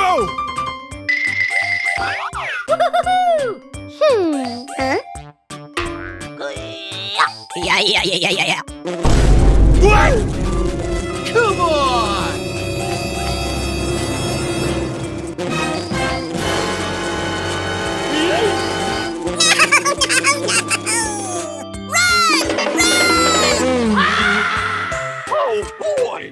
go! Huh? Yeah. What? Come on! Oh boy!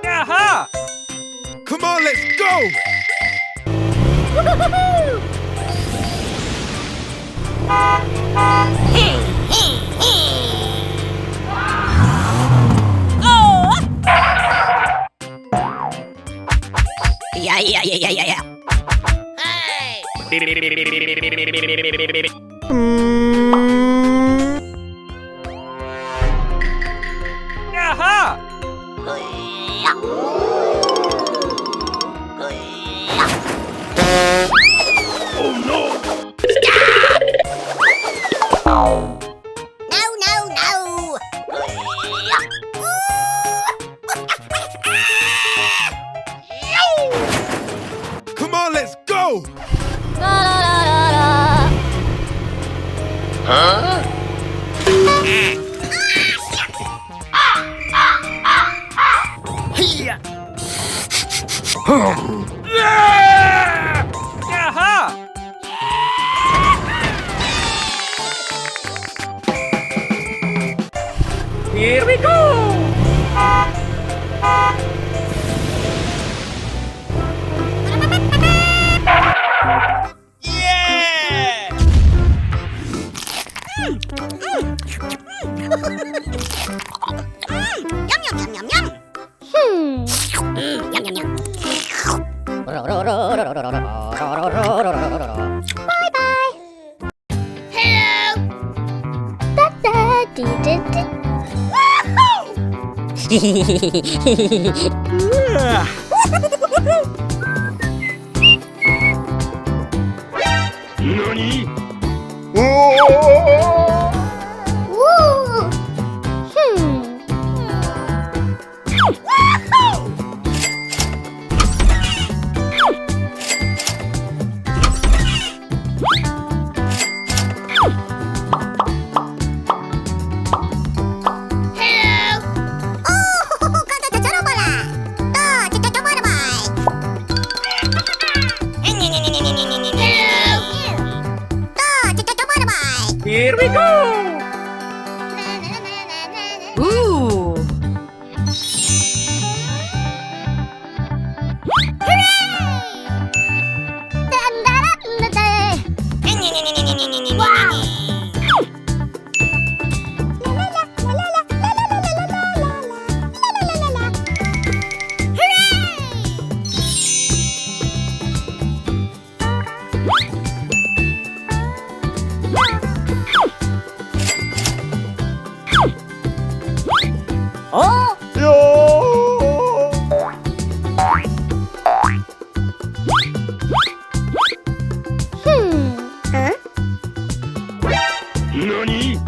Aha! Come on, let's go! Yeah. Aha! Oh no! No. Come on, let's go! Aha! Here we go! Yeah! Nani? Here we go! Ooh! Huh? Nani?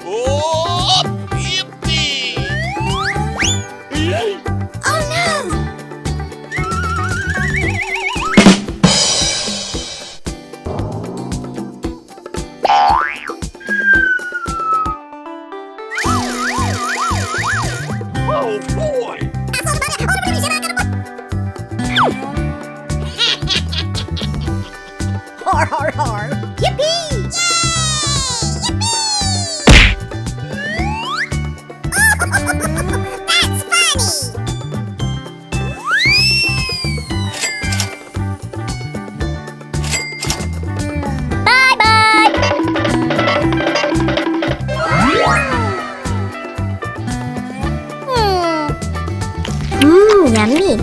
Oh, yippee! Oh no! Oh boy! Har. Yippee! That's funny! Yummy!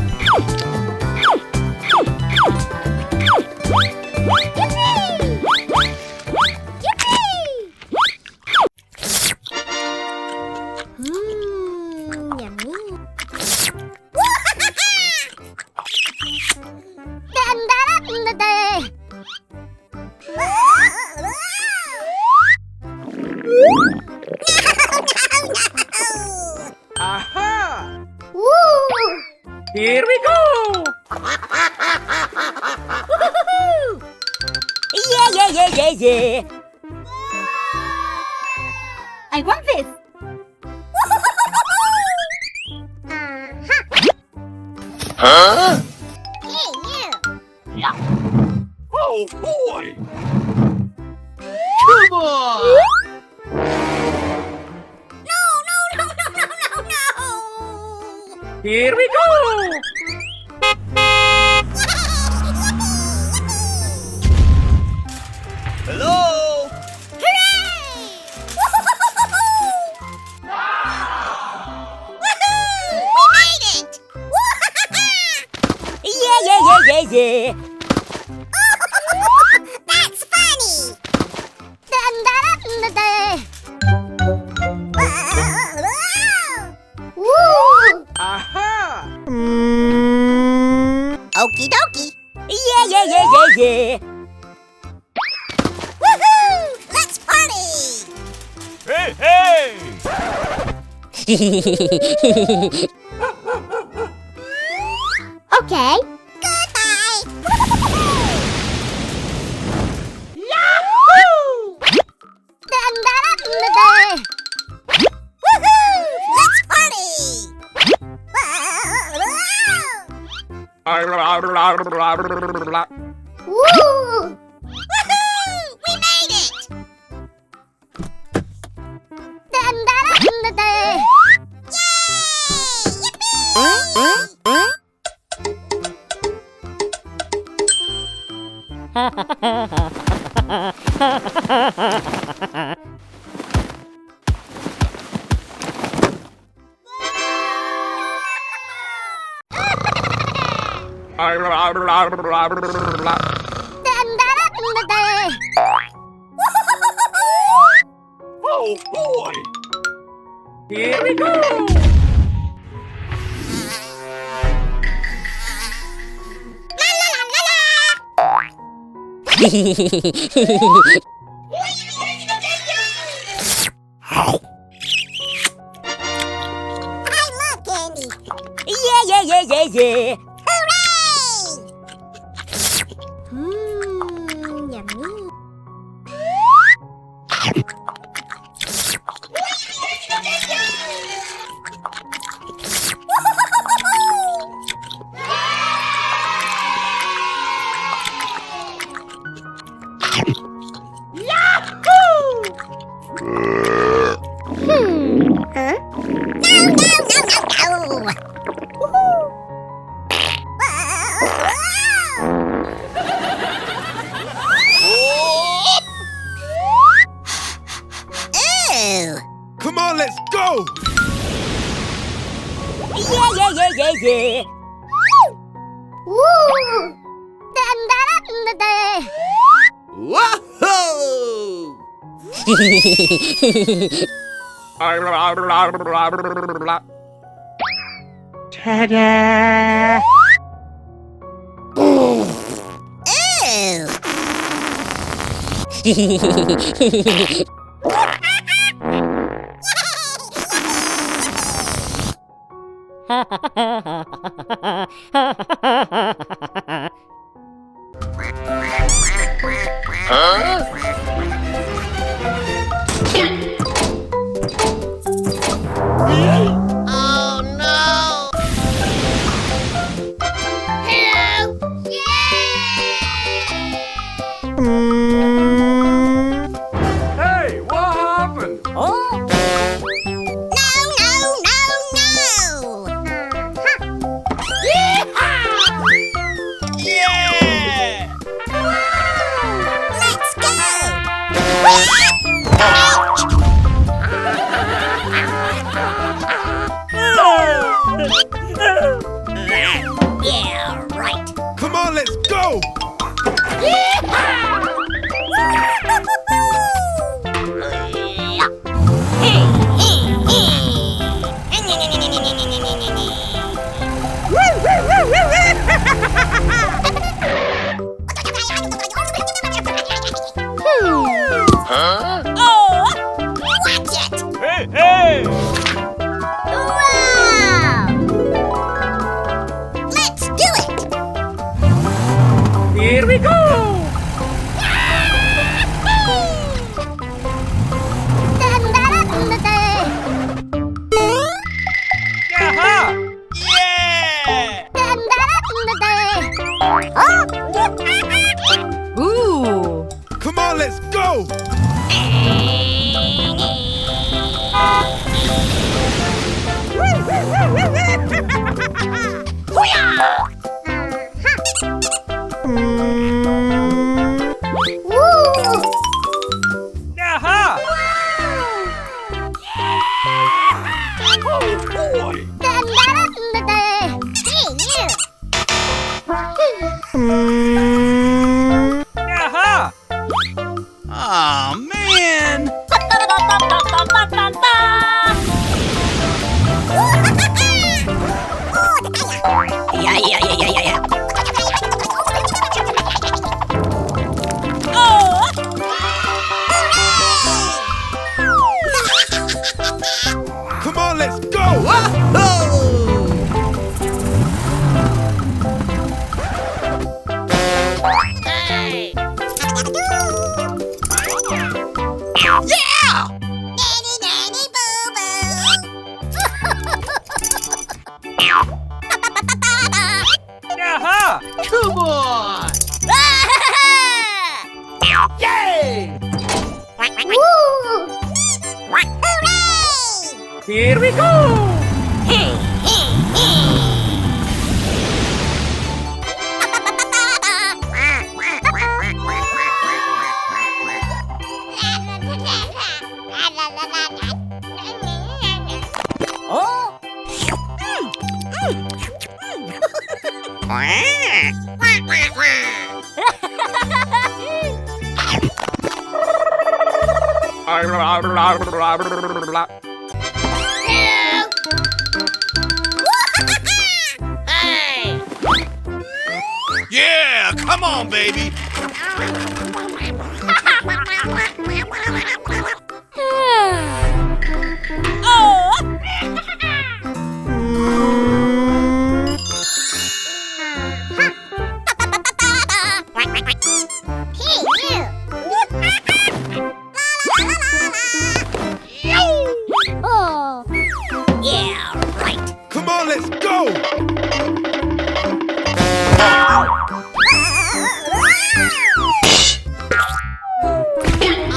Here we go! Yeah. I want this. Huh? Hey, you. Oh boy! Come on! No. Here we go! Hello! Hooray! Woohoo! We made it! Yeah. That's funny! Woo! Aha! Okie dokie. Yeah. Woohoo! Let's party! Hey! Okay. Goodbye! Woohoo! Let's party! Woo! Woohoo! We made it! Yay! Yippee! Oh boy! Here we go! I love candy! Yeah. Hooray! Yummy. Huh? No! Woohoo! Ew. Come on, let's go! Yeah. Woo! Whoa! Ta-da! Ew. Huh? Hello! Hey, what happened? Oh. Yeah! Let's go! Yeah, right. Come on, let's go! Huh? Woo! Aha! Oh boy! Hey, you! Aha! Aw, man! Yeah, yeah, yeah, yeah, yeah, yeah. Come on, let's go! Yeah! Nanny, nanny, boo, boo. Aha! Come on! Yay! Woo! Hooray! Here we go! Oh! Hey! Yeah, come on, baby! Hey, you! Oh! Yeah, right. Come on, let's go!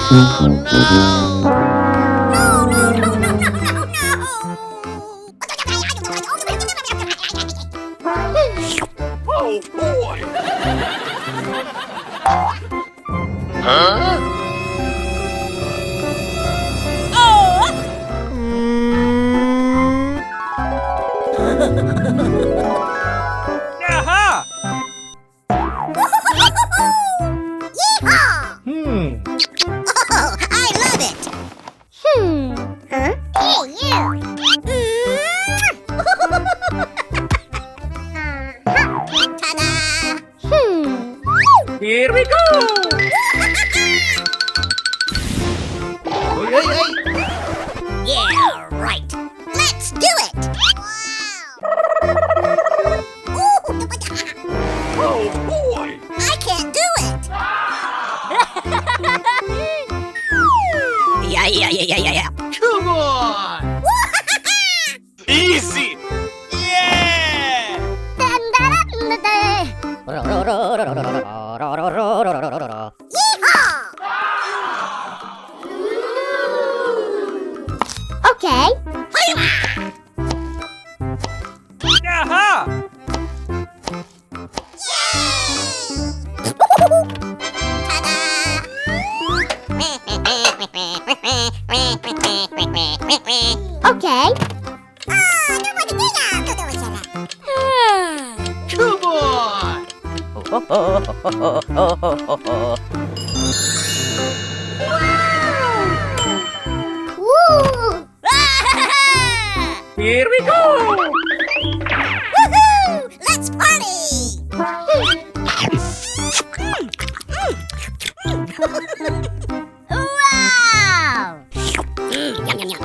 Oh no! No, no, no, no, no, no, no! Oh boy! Aha! Yeehaw! Oh, I love it. Huh? Hey, you! Ta-da! Here we go! Yeah, right. Let's do it! Oh boy! I can't do it! Yeah, yeah, yeah, yeah, yeah, yeah. Come on! Easy! Yeah! Okay. Aha! Okay. Come on! Woo! Here we go! Woohoo! Let's party! Wow! Yum, yum, yum.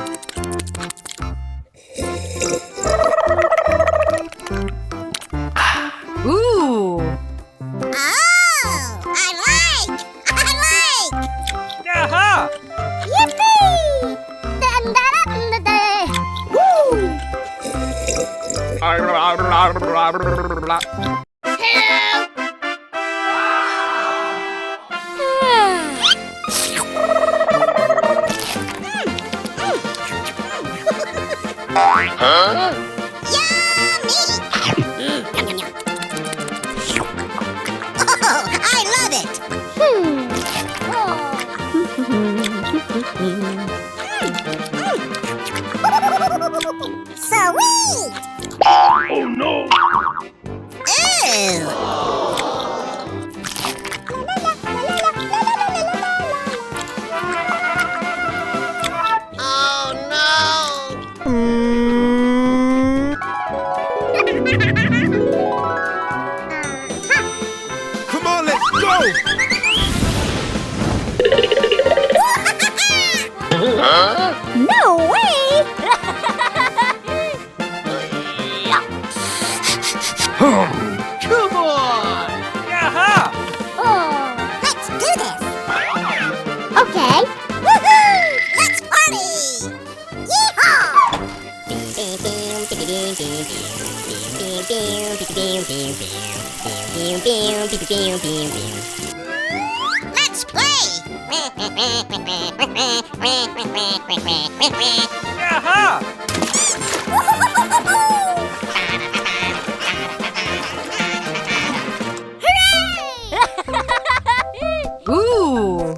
Oh, I like! Aha! Yippee! Yummy! Yum, yum, yum. Let's play. Aha! Ooh.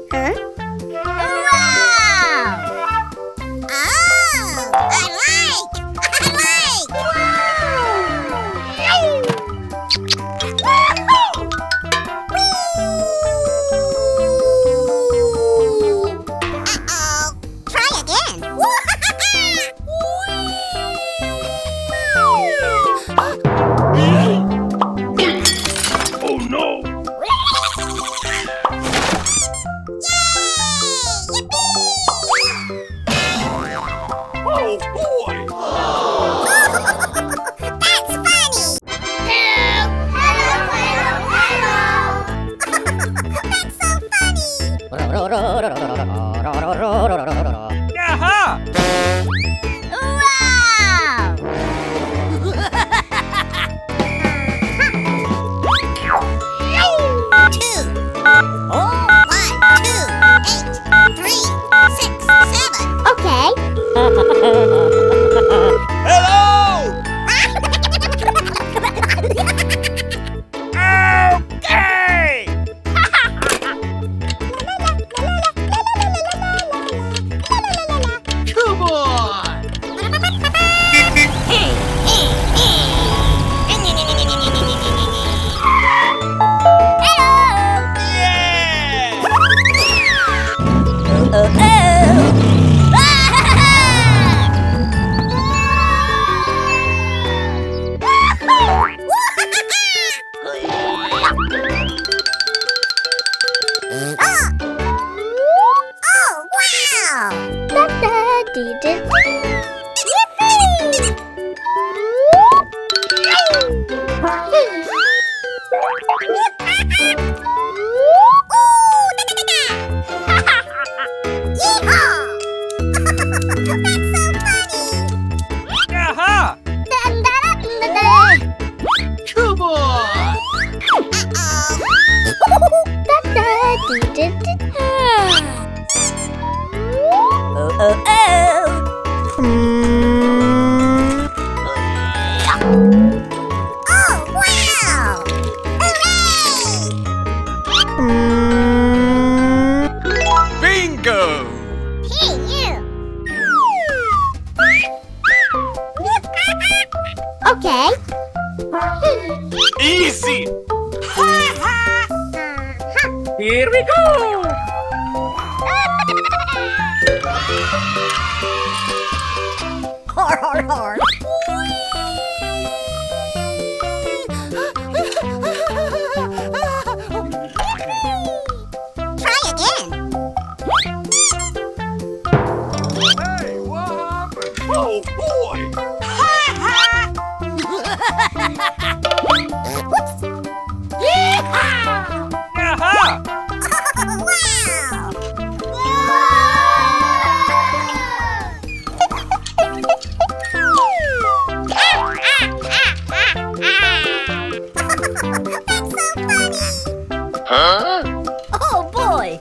Huh? Wow! Oh, I like! Uh-oh. Try again. Oh no! Oh boy! That's funny! Hello! That's so funny! Aha! Wow! Two. 1, 2, 8, 3, 6, 7. Okay. Hello! Okay! Come on! Yeah! Oh, wow! Aha! Come on! Oh, wow! Hooray! Bingo! Hey, you! Okay. Easy! Here we go! Har, har, har. Try again. Hey, what happened? Oh boy! Aha! Huh? Oh boy!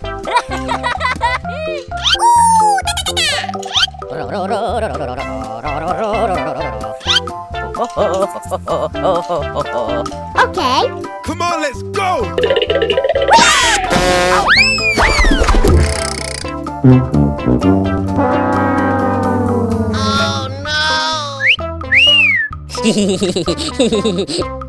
Okay. Come on, let's go! Oh no!